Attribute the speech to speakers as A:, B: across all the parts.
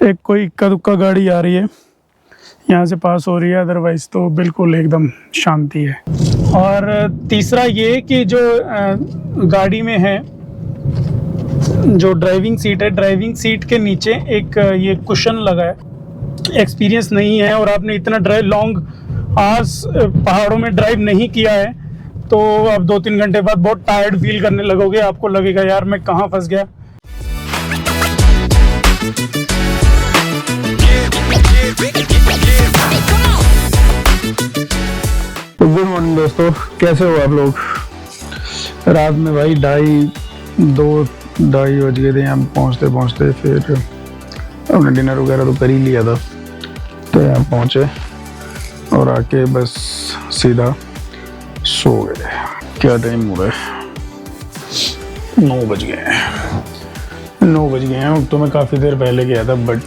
A: एक कोई इक्का दुक्का गाड़ी आ रही है, यहाँ से पास हो रही है, अदरवाइज तो बिल्कुल एकदम शांति है। और तीसरा ये कि जो गाड़ी में है, जो ड्राइविंग सीट है, ड्राइविंग सीट के नीचे एक ये कुशन लगा है। एक्सपीरियंस नहीं है और आपने इतना लॉन्ग आवर्स पहाड़ों में ड्राइव नहीं किया है, तो अब 2-3 घंटे बाद बहुत टायर्ड फील करने लगोगे। आपको लगेगा यार मैं कहाँ फंस गया। गुड मॉर्निंग दोस्तों, कैसे हो आप लोग। रात में भाई 2:30 बज गए थे यहाँ पहुँचते पहुँचते। फिर हमने डिनर वगैरह तो कर ही लिया था, तो यहाँ पहुँचे और आके बस सीधा सो गए। क्या टाइम हो रहा है, 9 बज गए हैं। 9 बज गए हैं। तो मैं काफ़ी देर पहले गया था, बट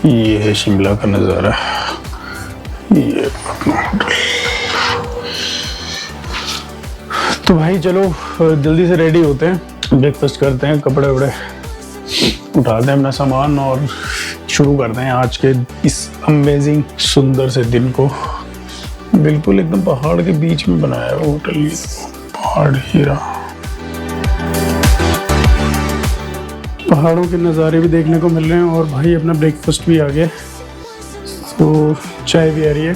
A: ये है शिमला का नज़ारा। ये तो भाई चलो जल्दी से रेडी होते हैं, ब्रेकफास्ट करते हैं, कपड़े वपड़े उठाते हैं, अपना सामान और शुरू करते हैं आज के इस अमेजिंग सुंदर से दिन को। बिल्कुल एकदम पहाड़ के बीच में बनाया है होटल, ये पहाड़ ही रहा। पहाड़ों के नज़ारे भी देखने को मिल रहे हैं और भाई अपना ब्रेकफास्ट भी आ गया, तो चाय भी आ रही है।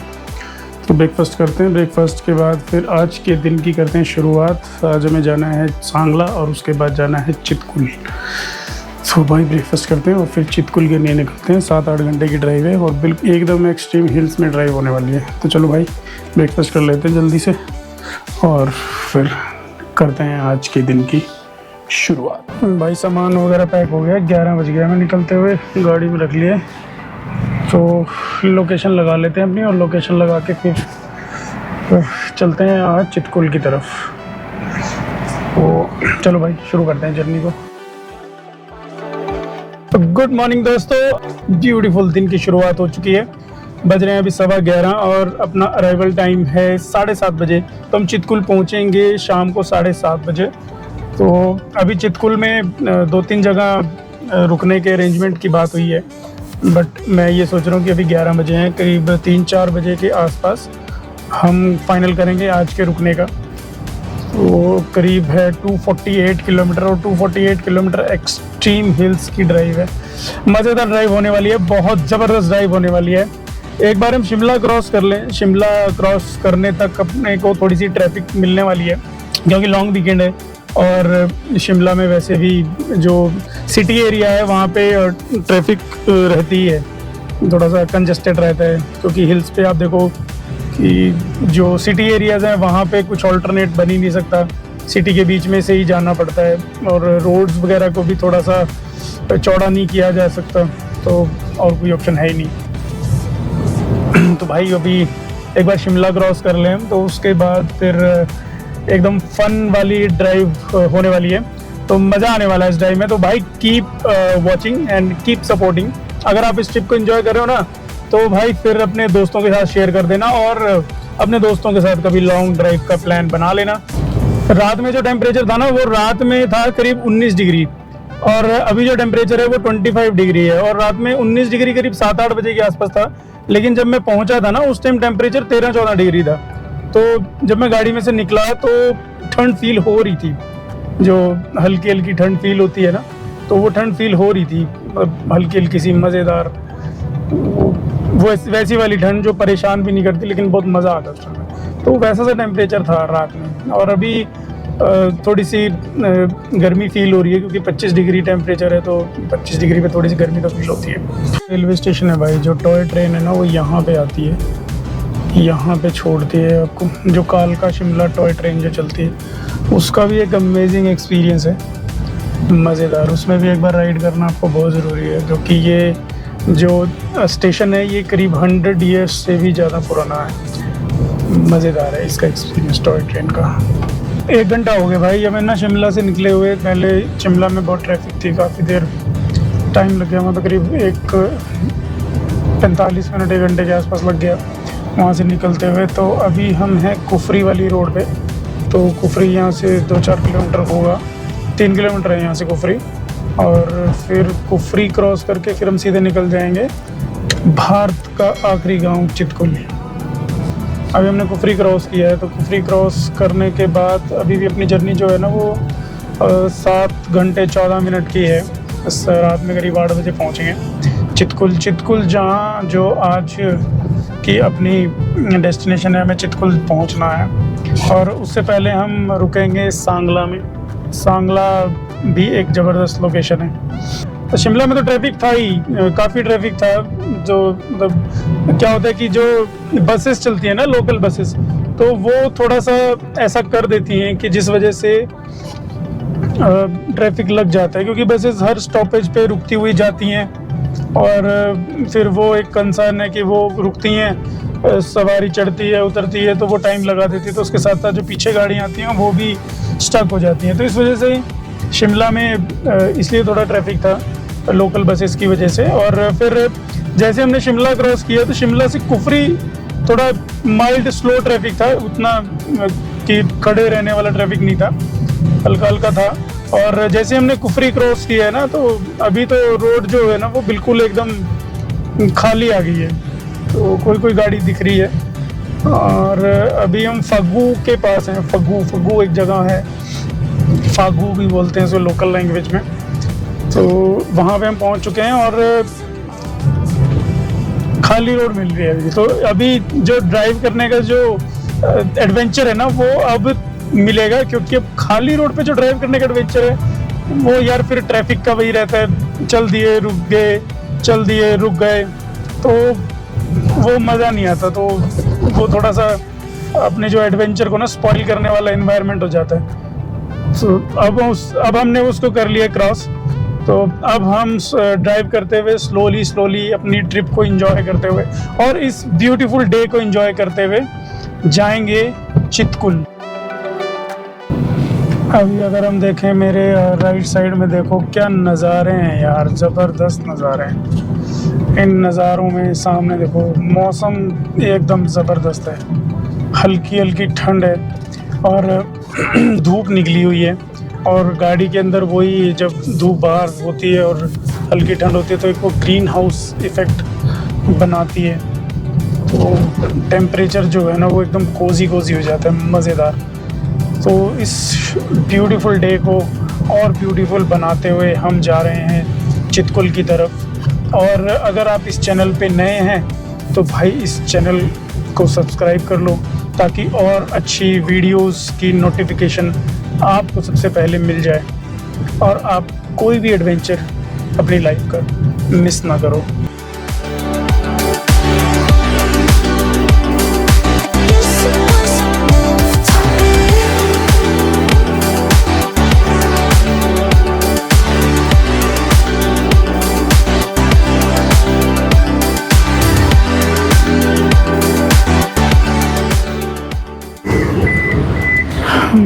A: तो ब्रेकफास्ट करते हैं, ब्रेकफास्ट के बाद फिर आज के दिन की करते हैं शुरुआत। आज हमें जाना है सांगला और उसके बाद जाना है चितकुल। तो भाई ब्रेकफास्ट करते हैं और फिर चितकुल के लिए निकलते हैं। 7-8 घंटे की ड्राइव है और बिल्कुल एकदम एक्सट्रीम हिल्स में ड्राइव होने वाली है। तो चलो भाई ब्रेकफास्ट कर लेते हैं जल्दी से और फिर करते हैं आज के दिन की शुरुआत। भाई सामान वगैरह पैक हो गया, 11 बज गया। मैं निकलते हुए गाड़ी में रख लिए, तो लोकेशन लगा लेते हैं अपनी और लोकेशन लगा के फिर चलते हैं आज चितकुल की तरफ। तो चलो भाई शुरू करते हैं जर्नी को। तो गुड मॉर्निंग दोस्तों, ब्यूटीफुल दिन की शुरुआत हो चुकी है। बज रहे हैं अभी 11:15 और अपना अराइवल टाइम है 7:30 बजे। तो हम चितकुल पहुंचेंगे शाम को 7:30 बजे। तो अभी चितकुल में 2-3 जगह रुकने के अरेंजमेंट की बात हुई है, बट मैं ये सोच रहा हूँ कि अभी 11 बजे हैं, करीब 3-4 बजे के आसपास हम फाइनल करेंगे आज के रुकने का। वो करीब है 248 किलोमीटर और 248 किलोमीटर एक्सट्रीम हिल्स की ड्राइव है। मज़ेदार ड्राइव होने वाली है, बहुत ज़बरदस्त ड्राइव होने वाली है। एक बार हम शिमला क्रॉस कर लें, शिमला क्रॉस करने तक अपने को थोड़ी सी ट्रैफिक मिलने वाली है, क्योंकि लॉन्ग वीकेंड है और शिमला में वैसे भी जो सिटी एरिया है वहाँ पे ट्रैफिक रहती है, थोड़ा सा कंजस्टेड रहता है, क्योंकि हिल्स पे आप देखो कि जो सिटी एरियाज़ हैं वहाँ पे कुछ ऑल्टरनेट बन ही नहीं सकता, सिटी के बीच में से ही जाना पड़ता है और रोड्स वगैरह को भी थोड़ा सा चौड़ा नहीं किया जा सकता, तो और कोई ऑप्शन है ही नहीं। तो भाई अभी एक बार शिमला क्रॉस कर लें तो उसके बाद फिर एकदम फन वाली ड्राइव होने वाली है, तो मज़ा आने वाला है इस ड्राइव में। तो भाई keep watching and keep supporting. अगर आप इस ट्रिप को एंजॉय कर रहे हो ना, तो भाई फिर अपने दोस्तों के साथ शेयर कर देना और अपने दोस्तों के साथ कभी लॉन्ग ड्राइव का प्लान बना लेना। रात में जो टेम्परेचर था ना, वो रात में था करीब 19 डिग्री और अभी जो टेम्परेचर है वो 25 डिग्री है। और रात में 19 डिग्री करीब 7-8 बजे के आसपास था, लेकिन जब मैं पहुंचा था ना उस टाइम टेम्परेचर 13-14 डिग्री था। तो जब मैं गाड़ी में से निकला तो ठंड फील हो रही थी, जो हल्की हल्की ठंड फील होती है ना, तो वो ठंड फील हो रही थी, हल्की हल्की सी मज़ेदार, वो वैसी वाली ठंड जो परेशान भी नहीं करती लेकिन बहुत मज़ा आता उस समय। तो वैसा सा टेम्परेचर था रात में। और अभी थोड़ी सी गर्मी फील हो रही है, क्योंकि 25 डिग्री टेम्परेचर है, तो 25 डिग्री पे थोड़ी सी गर्मी तो फील होती है। रेलवे स्टेशन है भाई, जो टॉय ट्रेन है ना वो यहाँ पे आती है, यहाँ पे छोड़ती है आपको। जो कालका शिमला टॉय ट्रेन जो चलती है, उसका भी एक अमेजिंग एक्सपीरियंस है, मज़ेदार। उसमें भी एक बार राइड करना आपको बहुत ज़रूरी है, क्योंकि ये जो स्टेशन है ये करीब 100 ईयर्स से भी ज़्यादा पुराना है। मज़ेदार है इसका एक्सपीरियंस टॉय ट्रेन का। 1 घंटा हो गया भाई हमें ना शिमला से निकले हुए। पहले शिमला में बहुत ट्रैफिक थी, काफ़ी देर टाइम लग गया, मतलब करीब 45 मिनट 1 घंटे के आसपास लग गया वहाँ से निकलते हुए। तो अभी हम हैं कुफरी वाली रोड पे। तो कुफरी यहाँ से 2-4 किलोमीटर होगा, 3 किलोमीटर है यहाँ से कुफरी। और फिर कुफरी क्रॉस करके फिर हम सीधे निकल जाएंगे भारत का आखिरी गांव चितकुल। अभी हमने कुफरी क्रॉस किया है, तो कुफरी क्रॉस करने के बाद अभी भी अपनी जर्नी जो है ना वो 7 घंटे 14 मिनट की है। इस रात में करीब 8 बजे पहुँचेंगे चितकुल जहाँ जो आज की अपनी डेस्टिनेशन है, हमें चितकुल पहुँचना है। और उससे पहले हम रुकेंगे सांगला में। सांगला भी एक ज़बरदस्त लोकेशन है। तो शिमला में तो ट्रैफिक था ही, काफ़ी ट्रैफिक था। जो मतलब क्या होता है कि जो बसेस चलती हैं ना, लोकल बसेस, तो वो थोड़ा सा ऐसा कर देती हैं कि जिस वजह से ट्रैफिक लग जाता है, क्योंकि बसेस हर स्टॉपेज पे रुकती हुई जाती हैं और फिर वो एक कंसर्न है कि वो रुकती हैं, सवारी चढ़ती है उतरती है तो वो टाइम लगा देती है, तो उसके साथ साथ जो पीछे गाड़ियाँ आती हैं वो भी स्टक हो जाती हैं। तो इस वजह से शिमला में इसलिए थोड़ा ट्रैफिक था लोकल बसेस की वजह से। और फिर जैसे हमने शिमला क्रॉस किया तो शिमला से कुफरी थोड़ा माइल्ड स्लो ट्रैफिक था, उतना कि खड़े रहने वाला ट्रैफिक नहीं था, हल्का हल्का था। और जैसे हमने कुफरी क्रॉस किया है ना, तो अभी तो रोड जो है ना वो बिल्कुल एकदम खाली आ गई है, तो कोई गाड़ी दिख रही है। और अभी हम फग्गू के पास हैं। फग्गू एक जगह है, फागू भी बोलते हैं इसको लोकल लैंग्वेज में। तो वहाँ पे हम पहुँच चुके हैं और खाली रोड मिल रही है अभी। तो अभी जो ड्राइव करने का जो एडवेंचर है ना वो अब मिलेगा, क्योंकि अब खाली रोड पे जो ड्राइव करने का एडवेंचर है वो यार फिर ट्रैफिक का वही रहता है, चल दिए रुक गए, चल दिए रुक गए, तो वो मज़ा नहीं आता। तो वो थोड़ा सा अपने जो एडवेंचर को ना स्पॉइल करने वाला एनवायरनमेंट हो जाता है। तो अब हमने उसको कर लिया क्रॉस, तो अब हम ड्राइव करते हुए स्लोली अपनी ट्रिप को एंजॉय करते हुए और इस ब्यूटीफुल डे को एंजॉय करते हुए जाएंगे चितकुल। अभी अगर हम देखें मेरे राइट साइड में, देखो क्या नज़ारे हैं यार, ज़बरदस्त नज़ारे हैं। इन नज़ारों में सामने देखो मौसम एकदम ज़बरदस्त है, हल्की हल्की ठंड है और धूप निकली हुई है। और गाड़ी के अंदर वही जब धूप बाहर होती है और हल्की ठंड होती है तो एक वो ग्रीन हाउस इफ़ेक्ट बनाती है, तो टेम्परेचर जो है ना वो एकदम कोज़ी हो जाता है, मज़ेदार। तो इस ब्यूटीफुल डे को और ब्यूटीफुल बनाते हुए हम जा रहे हैं चितकुल की तरफ। और अगर आप इस चैनल पे नए हैं तो भाई इस चैनल को सब्सक्राइब कर लो, ताकि और अच्छी वीडियोस की नोटिफिकेशन आपको सबसे पहले मिल जाए और आप कोई भी एडवेंचर अपनी लाइफ का मिस ना करो।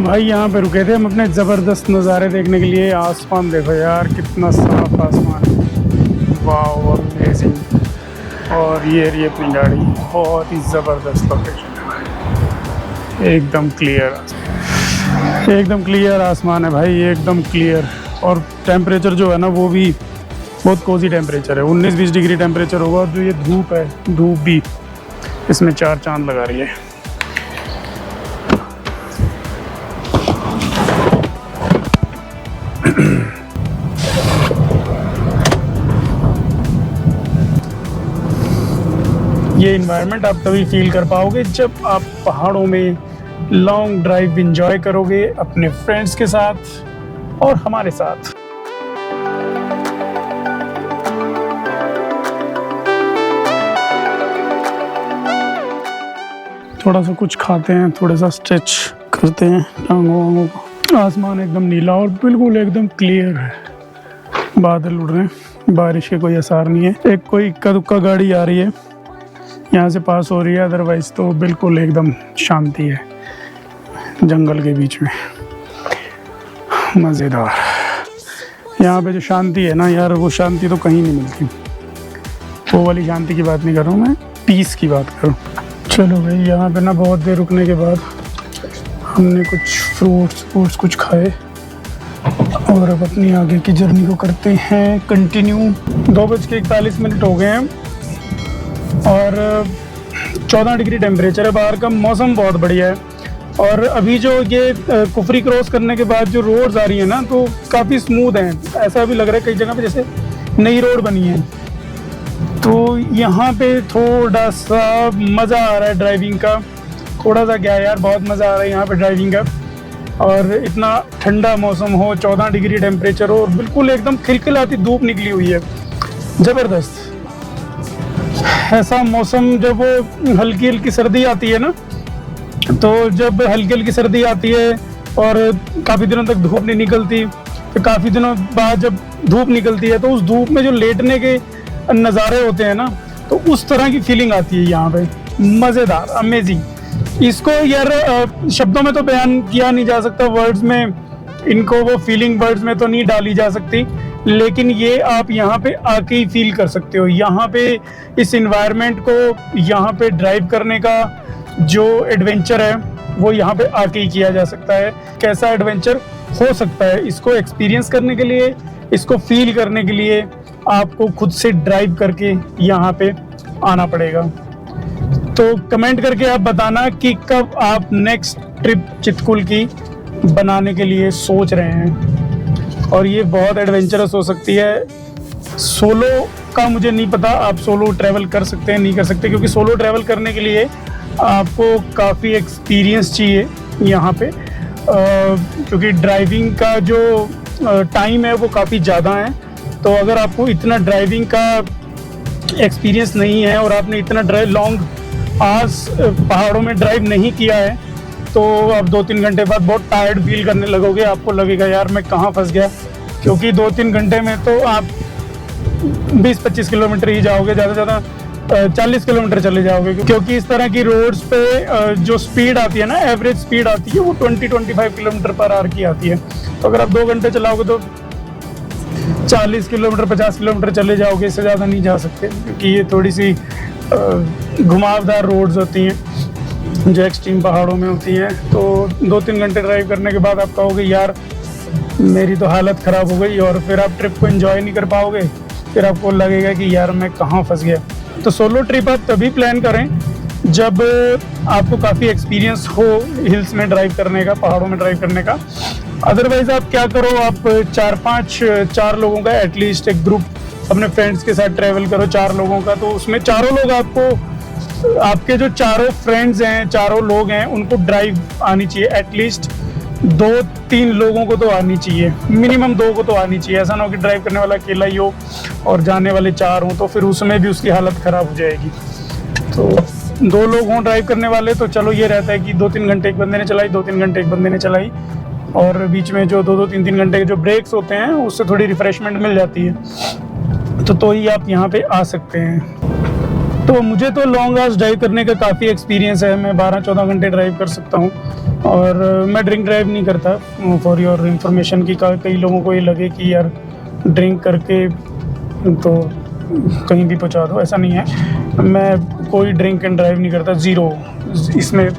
A: भाई यहाँ पे रुके थे हम अपने ज़बरदस्त नज़ारे देखने के लिए। आसमान देखो यार कितना साफ आसमान है, वाह अमेजिंग। और ये रही अपनी गाड़ी, बहुत ही ज़बरदस्त लोकेशन है, एकदम क्लियर आसमान है भाई, एकदम क्लियर। और टेम्परेचर जो है ना वो भी बहुत कोज़ी टेम्परेचर है, 19-20 डिग्री टेम्परेचर होगा। और जो ये धूप है, धूप भी इसमें 4 चांद लगा रही है। ये इन्वायरमेंट आप तभी फील कर पाओगे जब आप पहाड़ों में लॉन्ग ड्राइव एंजॉय करोगे अपने फ्रेंड्स के साथ और हमारे साथ। थोड़ा सा कुछ खाते हैं, थोड़ा सा स्ट्रेच करते हैं टांगों वांगों को। आसमान एकदम नीला और बिल्कुल एकदम क्लियर है, बादल उड़ रहे हैं, बारिश के कोई आसार नहीं है। एक कोई इक्का दुक्का गाड़ी आ रही है यहाँ से पास हो रही है, अदरवाइज तो बिल्कुल एकदम शांति है जंगल के बीच में, मज़ेदार। यहाँ पे जो शांति है ना यार, वो शांति तो कहीं नहीं मिलती। वो वाली शांति की बात नहीं कर रहा हूँ मैं, पीस की बात कर रहा हूँ। चलो भाई, यहाँ पे ना बहुत देर रुकने के बाद हमने कुछ फ्रूट्स कुछ खाए और अब अपनी आगे की जर्नी को करते हैं कंटिन्यू। 2:41 हो गए हैं और 14 डिग्री टेम्परेचर है, बाहर का मौसम बहुत बढ़िया है। और अभी जो ये कुफरी क्रॉस करने के बाद जो रोड्स आ रही है ना, तो काफ़ी स्मूथ हैं। ऐसा भी लग रहा है कई जगह पे जैसे नई रोड बनी है। तो यहाँ पे थोड़ा सा मज़ा आ रहा है ड्राइविंग का, थोड़ा सा क्या यार, बहुत मज़ा आ रहा है यहाँ पे ड्राइविंग का। और इतना ठंडा मौसम हो, 14 डिग्री टेम्परेचर हो और बिल्कुल एकदम खिलखिलाती धूप निकली हुई है, ज़बरदस्त। ऐसा मौसम जब वो हल्की हल्की सर्दी आती है ना, तो जब हल्की हल्की सर्दी आती है और काफ़ी दिनों तक धूप नहीं निकलती, फिर काफ़ी दिनों बाद जब धूप निकलती है तो उस धूप में जो लेटने के नज़ारे होते हैं ना, तो उस तरह की फीलिंग आती है यहाँ पे। मज़ेदार, अमेजिंग। इसको यार शब्दों में तो बयान किया नहीं जा सकता, वर्ड्स में इनको वो फीलिंग वर्ड्स में तो नहीं डाली जा सकती, लेकिन ये आप यहाँ पे आके ही फील कर सकते हो। यहाँ पे इस इन्वायरमेंट को, यहाँ पे ड्राइव करने का जो एडवेंचर है वो यहाँ पे आके ही किया जा सकता है। कैसा एडवेंचर हो सकता है, इसको एक्सपीरियंस करने के लिए, इसको फील करने के लिए आपको खुद से ड्राइव करके यहाँ पे आना पड़ेगा। तो कमेंट करके आप बताना कि कब आप नेक्स्ट ट्रिप चितकुल की बनाने के लिए सोच रहे हैं। और ये बहुत एडवेंचरस हो सकती है। सोलो का मुझे नहीं पता आप सोलो ट्रैवल कर सकते हैं नहीं कर सकते, क्योंकि सोलो ट्रैवल करने के लिए आपको काफ़ी एक्सपीरियंस चाहिए यहाँ पे, क्योंकि ड्राइविंग का जो टाइम है वो काफ़ी ज़्यादा है। तो अगर आपको इतना ड्राइविंग का एक्सपीरियंस नहीं है और आपने इतना लॉन्ग आवर्स पहाड़ों में ड्राइव नहीं किया है, तो आप 2-3 घंटे बाद बहुत टायर्ड फील करने लगोगे। आपको लगेगा यार मैं कहाँ फंस गया, क्योंकि 2-3 घंटे में तो आप 20-25 किलोमीटर ही जाओगे, ज़्यादा से ज़्यादा 40 किलोमीटर चले जाओगे, क्योंकि इस तरह की रोड्स पे जो स्पीड आती है ना, एवरेज स्पीड आती है वो 20-25 किलोमीटर पर आवर की आती है। तो अगर आप 2 घंटे चलाओगे तो 40 किलोमीटर 50 किलोमीटर चले जाओगे, इससे ज़्यादा नहीं जा सकते, क्योंकि ये थोड़ी सी घुमावदार रोड्स होती हैं जो एक्सट्रीम पहाड़ों में होती हैं। तो 2-3 घंटे ड्राइव करने के बाद आप कहोगे यार मेरी तो हालत ख़राब हो गई, और फिर आप ट्रिप को एंजॉय नहीं कर पाओगे, फिर आपको लगेगा कि यार मैं कहाँ फंस गया। तो सोलो ट्रिप आप तभी प्लान करें जब आपको काफ़ी एक्सपीरियंस हो हिल्स में ड्राइव करने का, पहाड़ों में ड्राइव करने का। अदरवाइज़ आप क्या करो, आप 4 लोगों का एटलीस्ट एक ग्रुप अपने फ्रेंड्स के साथ ट्रैवल करो, 4 लोगों का। तो उसमें चारों लोग आपको, आपके जो चारों फ्रेंड्स हैं, चारों लोग हैं, उनको ड्राइव आनी चाहिए। एटलीस्ट 2-3 लोगों को तो आनी चाहिए, मिनिमम 2 को तो आनी चाहिए। ऐसा ना हो कि ड्राइव करने वाला अकेला ही हो और जाने वाले 4 हों, तो फिर उसमें भी उसकी हालत ख़राब हो जाएगी। तो 2 लोग हों ड्राइव करने वाले, तो चलो ये रहता है कि 2-3 घंटे एक बंदे ने चलाई, 2-3 घंटे एक बंदे ने चलाई, और बीच में जो 2-2, 3-3 घंटे के जो ब्रेक्स होते हैं उससे थोड़ी रिफ़्रेशमेंट मिल जाती है। तो ही आप यहाँ पे आ सकते हैं। तो मुझे तो लॉन्ग आवर्स ड्राइव करने का काफ़ी एक्सपीरियंस है, मैं 12-14 घंटे ड्राइव कर सकता हूँ। और मैं ड्रिंक ड्राइव नहीं करता, फॉर योर इंफॉर्मेशन की। कई लोगों को ये लगे कि यार ड्रिंक करके तो कहीं भी पहुँचा दो, ऐसा नहीं है। मैं कोई ड्रिंक एंड ड्राइव नहीं करता, ज़ीरो, इसमें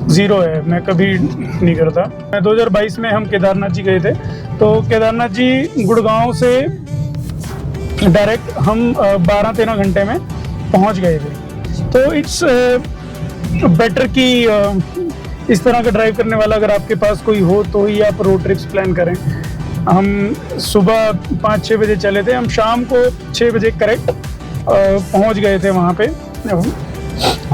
A: ज़ीरो है, मैं कभी नहीं करता। 2022 में हम केदारनाथ जी गए थे, तो केदारनाथ जी गुड़गांव से डायरेक्ट हम 12-13 घंटे में पहुंच गए थे। तो इट्स बेटर कि इस तरह का ड्राइव करने वाला अगर आपके पास कोई हो तो ही आप रोड ट्रिप्स प्लान करें। हम सुबह 5-6 बजे चले थे, हम शाम को 6 बजे करेक्ट पहुंच गए थे वहाँ पे।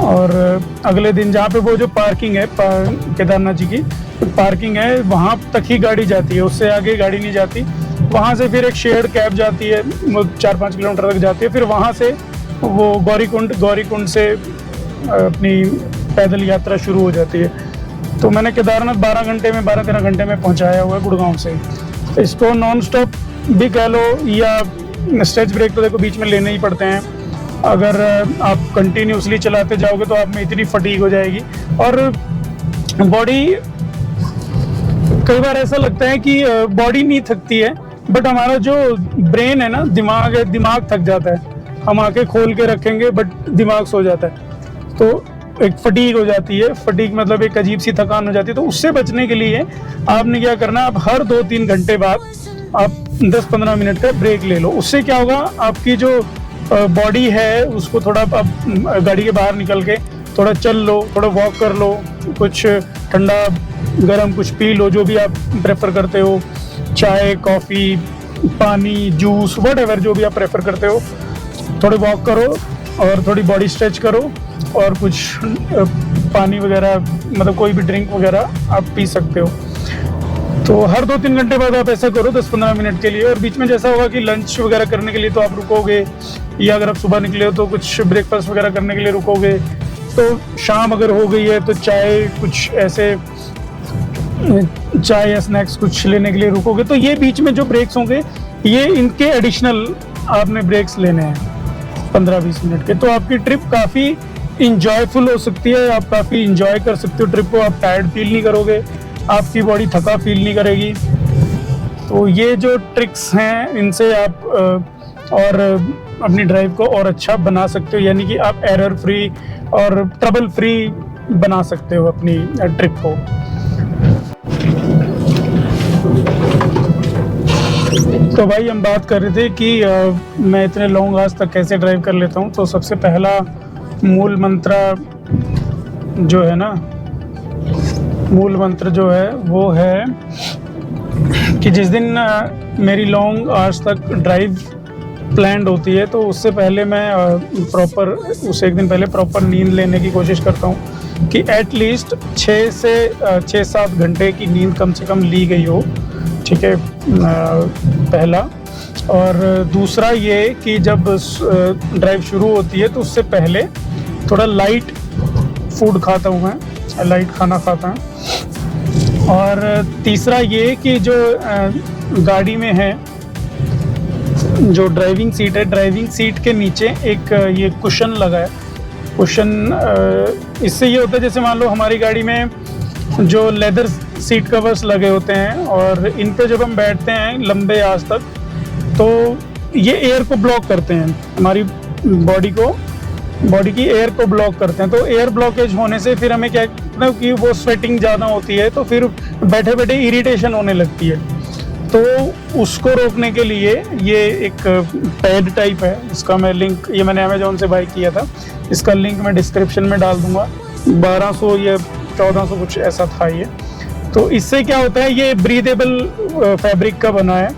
A: और अगले दिन जहाँ पे वो जो पार्किंग है केदारनाथ जी की पार्किंग है, वहाँ तक ही गाड़ी जाती है, उससे आगे गाड़ी नहीं जाती। वहाँ से फिर एक शेयर्ड कैब जाती है, वो 4-5 किलोमीटर तक जाती है। फिर वहाँ से वो गौरीकुंड से अपनी पैदल यात्रा शुरू हो जाती है। तो मैंने केदारनाथ 12-13 घंटे में पहुँचाया हुआ है गुड़गांव से। इसको नॉन स्टॉप भी कह लो, या स्टेज ब्रेक तो देखो बीच में लेने ही पड़ते हैं। अगर आप कंटिन्यूसली चलाते जाओगे तो आप में इतनी फटीग हो जाएगी, और बॉडी, कई बार ऐसा लगता है कि बॉडी नहीं थकती है, बट हमारा जो ब्रेन है ना, दिमाग है, दिमाग थक जाता है। हम आंखें खोल के रखेंगे बट दिमाग सो जाता है। तो एक फटीग हो जाती है, फटीग मतलब एक अजीब सी थकान हो जाती है। तो उससे बचने के लिए आपने क्या करना है, आप हर 2-3 घंटे बाद आप 10-15 मिनट का ब्रेक ले लो। उससे क्या होगा, आपकी जो बॉडी है उसको थोड़ा आप गाड़ी के बाहर निकल के थोड़ा चल लो, थोड़ा वॉक कर लो, कुछ ठंडा गरम कुछ पी लो, जो भी आप प्रेफर करते हो, चाय, कॉफ़ी, पानी, जूस, व्हाटएवर जो भी आप प्रेफर करते हो। थोड़े वॉक करो और थोड़ी बॉडी स्ट्रेच करो और कुछ पानी वगैरह मतलब कोई भी ड्रिंक वगैरह आप पी सकते हो। तो हर 2-3 घंटे बाद आप ऐसा करो 10-15 मिनट के लिए। और बीच में जैसा होगा कि लंच वगैरह करने के लिए तो आप रुकोगे, या अगर आप सुबह निकले हो तो कुछ ब्रेकफास्ट वगैरह करने के लिए रुकोगे। तो शाम अगर हो गई है तो चाय, कुछ ऐसे चाय या स्नैक्स कुछ लेने के लिए रुकोगे। तो ये बीच में जो ब्रेक्स होंगे ये इनके एडिशनल आपने ब्रेक्स लेने हैं 15-20 मिनट के। तो आपकी ट्रिप काफ़ी इंजॉयफुल हो सकती है, आप काफ़ी इंजॉय कर सकते हो ट्रिप को, आप टायर्ड फील नहीं करोगे, आपकी बॉडी थका फील नहीं करेगी। तो ये जो ट्रिक्स हैं इनसे आप और अपनी ड्राइव को और अच्छा बना सकते हो, यानी कि आप एरर फ्री और ट्रबल फ्री बना सकते हो अपनी ट्रिप को। तो भाई हम बात कर रहे थे कि मैं इतने लॉन्ग आवर्स तक कैसे ड्राइव कर लेता हूँ। तो सबसे पहला मूल मंत्र जो है ना, मूल मंत्र जो है वो है कि जिस दिन मेरी लॉन्ग आवर्स तक ड्राइव प्लान्ड होती है तो उससे पहले मैं प्रॉपर उससे एक दिन पहले प्रॉपर नींद लेने की कोशिश करता हूँ कि एटलीस्ट 6 से 6-7 घंटे की नींद कम से कम ली गई हो। ठीक है, पहला। और दूसरा ये कि जब ड्राइव शुरू होती है तो उससे पहले थोड़ा लाइट फूड खाता हूँ मैं, लाइट खाना खाता हूँ। और तीसरा ये कि जो गाड़ी में है जो ड्राइविंग सीट है, ड्राइविंग सीट के नीचे एक ये कुशन लगा है। कुशन इससे ये होता है जैसे मान लो हमारी गाड़ी में जो लेदर सीट कवर्स लगे होते हैं और इन पे जब हम बैठते हैं लंबे आज तक तो ये एयर को ब्लॉक करते हैं, हमारी बॉडी की एयर को ब्लॉक करते हैं। तो एयर ब्लॉकेज होने से फिर हमें क्या मतलब कि वो स्वेटिंग ज़्यादा होती है तो फिर बैठे बैठे इरिटेशन होने लगती है। तो उसको रोकने के लिए ये एक पैड टाइप है, इसका मैं लिंक, ये मैंने अमेजोन से बाय किया था, इसका लिंक मैं डिस्क्रिप्शन में डाल दूंगा। 1200 या 1400 कुछ ऐसा था ये। तो इससे क्या होता है, ये ब्रीदेबल फैब्रिक का बना है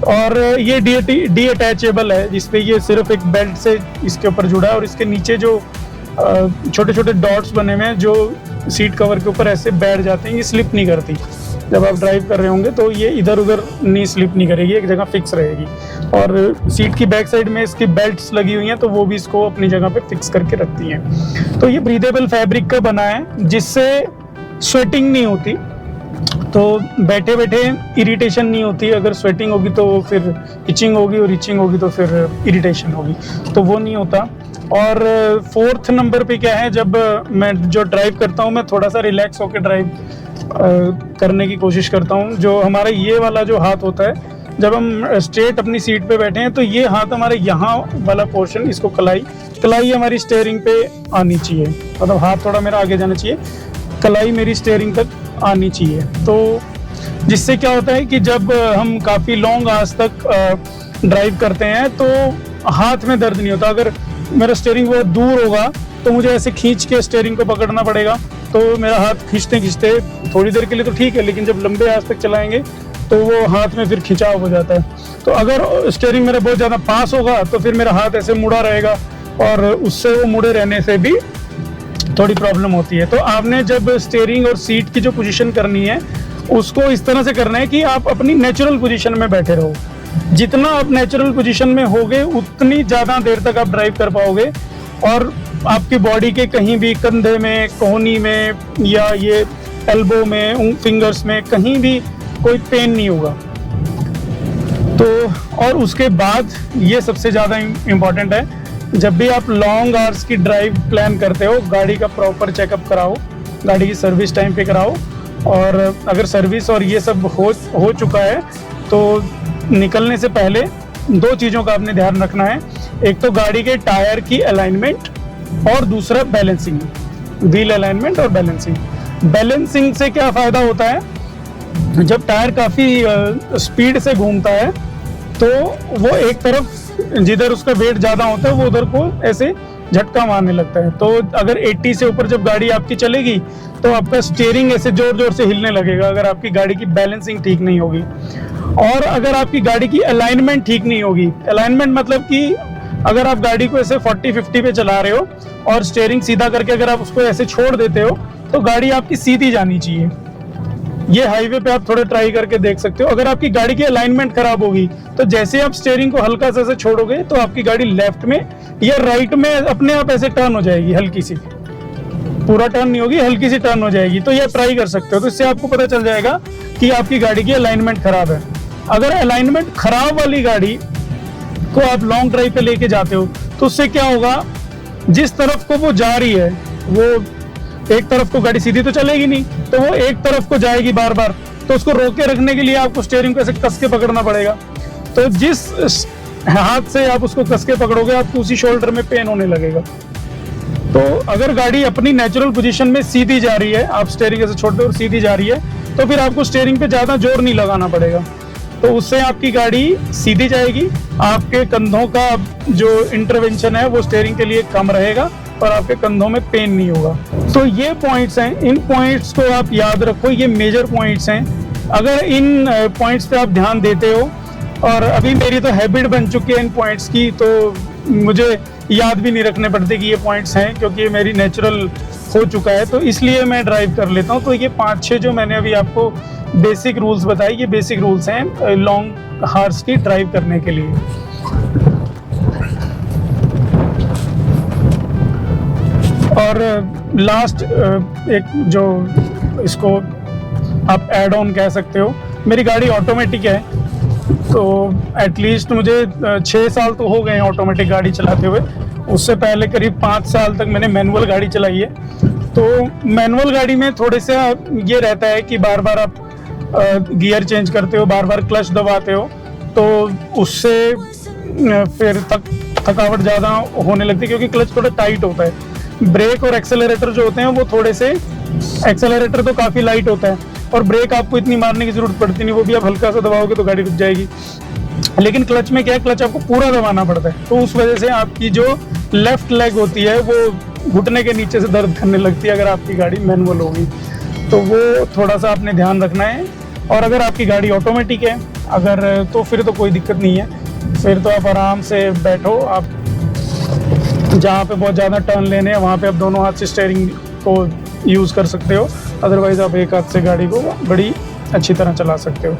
A: और ये डी अटैचेबल है, जिसपे ये सिर्फ एक बेल्ट से इसके ऊपर जुड़ा है और इसके नीचे जो छोटे छोटे डॉट्स बने हुए हैं जो सीट कवर के ऊपर ऐसे बैठ जाते हैं, ये स्लिप नहीं करती। जब आप ड्राइव कर रहे होंगे तो ये इधर उधर नहीं स्लिप नहीं करेगी, एक जगह फिक्स रहेगी। और सीट की बैक साइड में इसकी बेल्ट्स लगी हुई हैं तो वो भी इसको अपनी जगह पे फिक्स करके रखती हैं। तो ये ब्रीदेबल फैब्रिक का बना है जिससे स्वेटिंग नहीं होती, तो बैठे बैठे इरिटेशन नहीं होती। अगर स्वेटिंग होगी तो फिर इचिंग होगी और इचिंग होगी तो फिर इरिटेशन होगी, तो वो नहीं होता। और 4th नंबर पे क्या है, जब मैं जो ड्राइव करता हूँ मैं थोड़ा सा रिलैक्स होकर ड्राइव करने की कोशिश करता हूँ। जो हमारा ये वाला जो हाथ होता है, जब हम स्ट्रेट अपनी सीट पे बैठे हैं तो ये हाथ हमारे यहाँ वाला पोर्शन, इसको कलाई हमारी स्टीयरिंग पे आनी चाहिए, मतलब हाथ थोड़ा मेरा आगे जाना चाहिए, कलाई मेरी स्टीयरिंग तक आनी चाहिए। तो जिससे क्या होता है कि जब हम काफ़ी लॉन्ग आवर्स तक ड्राइव करते हैं तो हाथ में दर्द नहीं होता। अगर मेरा स्टीयरिंग बहुत दूर होगा तो मुझे ऐसे खींच के स्टीयरिंग को पकड़ना पड़ेगा, तो मेरा हाथ खींचते खींचते थोड़ी देर के लिए तो ठीक है, लेकिन जब लंबे आवर्स तक चलाएंगे तो वो हाथ में फिर खिंचाव हो जाता है। तो अगर स्टीयरिंग मेरा बहुत ज़्यादा पास होगा तो फिर मेरा हाथ ऐसे मुड़ा रहेगा और उससे वो मुड़े रहने से भी थोड़ी प्रॉब्लम होती है। तो आपने जब स्टीयरिंग और सीट की जो पोजीशन करनी है उसको इस तरह से करना है कि आप अपनी नेचुरल पोजीशन में बैठे रहो। जितना आप नेचुरल पोजीशन में होगे उतनी ज़्यादा देर तक आप ड्राइव कर पाओगे और आपकी बॉडी के कहीं भी कंधे में, कोहनी में या ये एल्बो में, फिंगर्स में कहीं भी कोई पेन नहीं होगा। तो और उसके बाद ये सबसे ज़्यादा इम्पॉर्टेंट है, जब भी आप लॉन्ग आवर्स की ड्राइव प्लान करते हो गाड़ी का प्रॉपर चेकअप कराओ, गाड़ी की सर्विस टाइम पे कराओ। और अगर सर्विस और ये सब हो चुका है तो निकलने से पहले 2 चीज़ों का आपने ध्यान रखना है। एक तो गाड़ी के टायर की अलाइनमेंट और दूसरा बैलेंसिंग। व्हील अलाइनमेंट और बैलेंसिंग। बैलेंसिंग से क्या फ़ायदा होता है, जब टायर काफ़ी स्पीड से घूमता है तो वो एक तरफ जिधर उसका वेट ज़्यादा होता है वो उधर को ऐसे झटका मारने लगता है। तो अगर 80 से ऊपर जब गाड़ी आपकी चलेगी तो आपका स्टीयरिंग ऐसे जोर जोर से हिलने लगेगा, अगर आपकी गाड़ी की बैलेंसिंग ठीक नहीं होगी। और अगर आपकी गाड़ी की अलाइनमेंट ठीक नहीं होगी, अलाइनमेंट मतलब कि अगर आप गाड़ी को ऐसे 40-50 पे चला रहे हो और स्टीयरिंग सीधा करके अगर आप उसको ऐसे छोड़ देते हो तो गाड़ी आपकी सीधी जानी चाहिए। ये हाईवे पे आप थोड़ा ट्राई करके देख सकते हो। अगर आपकी गाड़ी की अलाइनमेंट खराब होगी तो जैसे आप स्टीयरिंग को हल्का सा छोड़ोगे तो आपकी गाड़ी लेफ्ट में या राइट में अपने आप ऐसे टर्न हो जाएगी, हल्की सी, पूरा टर्न नहीं होगी, हल्की सी टर्न हो जाएगी। तो ये ट्राई कर सकते हो, तो इससे आपको पता चल जाएगा कि आपकी गाड़ी की अलाइनमेंट खराब है। अगर अलाइनमेंट खराब वाली गाड़ी को आप लॉन्ग ड्राइव पे लेके जाते हो तो उससे क्या होगा, जिस तरफ को वो जा रही है वो एक तरफ को गाड़ी सीधी तो चलेगी नहीं, तो वो एक तरफ को जाएगी बार बार, तो उसको रोके रखने के लिए आपको स्टीयरिंग को ऐसे कस के पकड़ना पड़ेगा। तो जिस हाथ से आप उसको कस के पकड़ोगे आपको उसी शोल्डर में पेन होने लगेगा। तो अगर गाड़ी अपनी नेचुरल पोजीशन में सीधी जा रही है, आप स्टीयरिंग ऐसे छोड़ते हो सीधी जा रही है, तो फिर आपको स्टीयरिंग पे ज़्यादा जोर नहीं लगाना पड़ेगा, तो उससे आपकी गाड़ी सीधी जाएगी। आपके कंधों का जो इंटरवेंशन है वो स्टीयरिंग के लिए कम रहेगा और आपके कंधों में पेन नहीं होगा। तो ये पॉइंट्स हैं, इन पॉइंट्स को आप याद रखो, ये मेजर पॉइंट्स हैं। अगर इन पॉइंट्स पे आप ध्यान देते हो, और अभी मेरी तो हैबिट बन चुकी है इन पॉइंट्स की, तो मुझे याद भी नहीं रखने पड़ते कि ये पॉइंट्स हैं, क्योंकि ये मेरी नेचुरल हो चुका है, तो इसलिए मैं ड्राइव कर लेता हूँ। तो ये 5-6 जो मैंने अभी आपको बेसिक रूल्स बताए, ये बेसिक रूल्स हैं लॉन्ग हार्स की ड्राइव करने के लिए। और लास्ट एक जो इसको आप एड ऑन कह सकते हो, मेरी गाड़ी ऑटोमेटिक है, तो एटलीस्ट मुझे 6 साल तो हो गए हैं ऑटोमेटिक गाड़ी चलाते हुए। उससे पहले करीब 5 साल तक मैंने मैनुअल गाड़ी चलाई है। तो मैनुअल गाड़ी में थोड़े से ये रहता है कि बार बार आप गियर चेंज करते हो, बार बार क्लच दबाते हो, तो उससे फिर थकावट ज़्यादा होने लगती है, क्योंकि क्लच थोड़ा टाइट होता है। ब्रेक और एक्सेलरेटर जो होते हैं वो थोड़े से, एक्सेलरेटर तो काफ़ी लाइट होता है और ब्रेक आपको इतनी मारने की जरूरत पड़ती नहीं, वो भी आप हल्का सा दबाओगे तो गाड़ी रुक जाएगी। लेकिन क्लच में क्या है, क्लच आपको पूरा दबाना पड़ता है, तो उस वजह से आपकी जो लेफ्ट लेग होती है वो घुटने के नीचे से दर्द करने लगती है अगर आपकी गाड़ी मैनुअल होगी, तो वो थोड़ा सा आपने ध्यान रखना है। और अगर आपकी गाड़ी ऑटोमेटिक है अगर, तो फिर तो कोई दिक्कत नहीं है, फिर तो आप आराम से बैठो, आप जहाँ पे बहुत ज़्यादा टर्न लेने हैं वहाँ पे आप दोनों हाथ से स्टीयरिंग को यूज़ कर सकते हो, अदरवाइज़ आप एक हाथ से गाड़ी को बड़ी अच्छी तरह चला सकते हो।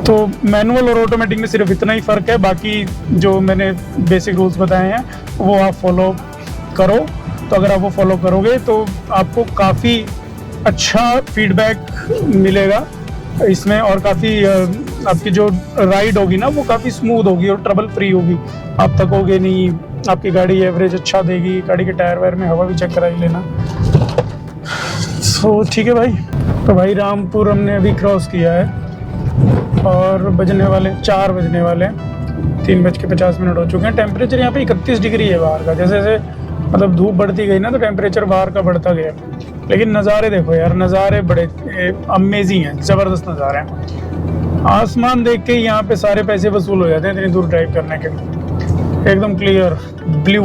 A: तो मैनुअल और ऑटोमेटिक में सिर्फ इतना ही फ़र्क है, बाकी जो मैंने बेसिक रूल्स बताए हैं वो आप फॉलो करो। तो अगर आप वो फॉलो करोगे तो आपको काफ़ी अच्छा फीडबैक मिलेगा इसमें, और काफ़ी आपकी जो राइड होगी ना वो काफ़ी स्मूथ होगी और ट्रबल फ्री होगी, आप थकोगे नहीं, आपकी गाड़ी एवरेज अच्छा देगी। गाड़ी के टायर वायर में हवा भी चेक करा ही लेना। तो ठीक है भाई, तो भाई रामपुर हमने अभी क्रॉस किया है और बजने वाले 4 बजने वाले, 3:50 हो चुके हैं। टेम्परेचर यहाँ पे 31 डिग्री है बाहर का, जैसे जैसे मतलब धूप बढ़ती गई ना तो टेम्परेचर बाहर का बढ़ता गया। लेकिन नज़ारे देखो यार, नज़ारे बड़े अमेजिंग हैं, ज़बरदस्त नज़ारे हैं। आसमान देख के यहाँ पे सारे पैसे वसूल हो जाते हैं इतनी दूर ड्राइव करने के, एकदम क्लियर ब्लू।